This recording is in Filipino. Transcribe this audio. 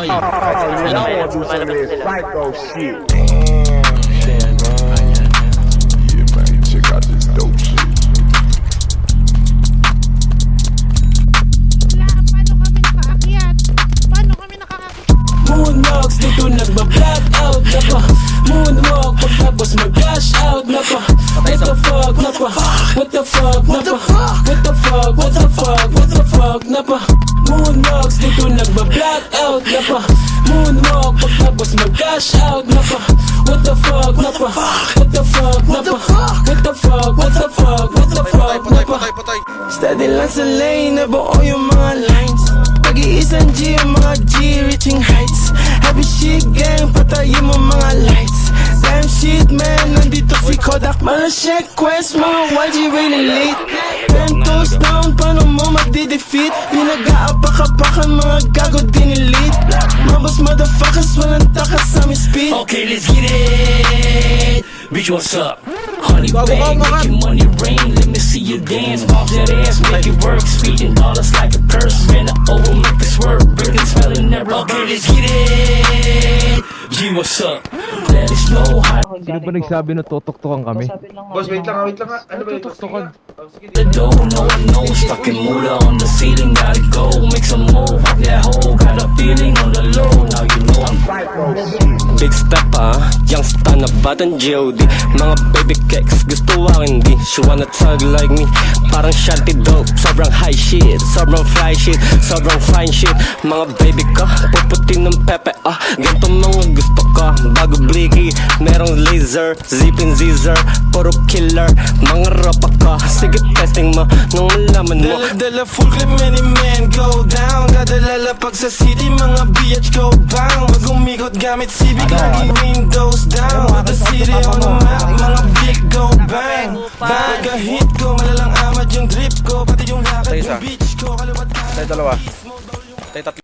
Oh, yeah, I wanna do some of this psycho shit. Yeah, man, check out this dope shit. Paano kami nakaakyat? Paano kami nakaakyat? Moonwalks, dito nagba-black out na pa. Moonwalk, pagtapos mag-cash out na pa. What the fuck na pa? What the fuck na pa? What the fuck? What the fuck? What the fuck na pa? Moonwalks, dito nagba-black out na pa. Moonwalk, pagtapos mag-cash out na pa. What the fuck na pa? What the fuck na pa? What the fuck? What the fuck? What the fuck na pa? Steady lang sa lane, nabuo yung mga lines. Pag-iisang G, yung mga G, reaching heights. Heavy shit gang, patayin mo mga lights. Damn shit man, nandito si Kodak. Malasek quest, mga YG really late. 10 toes down, paano mo magdi-defeat? Pinag-aapak-apakan, mga gago dinilit. Mabos motherfuckers, walang takas sa aming speed. Okay, let's get it. Bitch, what's up? Honey bang, make your money rain. Let me see you dance. Bounce that ass, make it work. Speeding dollars like a purse. Bend it over, make this work. Break it, smelling never. Okay, let's get it. G, what's up? Let us know how Sino ba nagsabi na tutoktokan kami? Boss, wait lang, wait lang. Ano ba ito? the door. No one knows. Stuck in moolah on the ceiling. Gotta go, make some move. Pop that hole. Got a feeling on the low. Now you know I'm Big step youngster na batang G.O.D. Mga baby cakes, gusto ang hindi. She wanna tug like me, parang shanty dope. Sobrang high shit, sobrang fly shit, sobrang fine shit. Mga baby ka, puputi ng pepe ganito mga gusto ka, bago blicky. Merong laser, zipping zizzer, puro killer. Mga rapa ka, sige testing mo nung malaman mo. Dala full clip, many men go down. Dadalala pag sa city, mga BH go bang. Mag-umikot gamit civic, laging windows down. With the city on the map, mga big go bang. Pagka-hit ko, malalang amad yung drip ko. Pati yung lakad yung beach ko, kaliwat ka. Tayo dalawa. Tayo tatlo.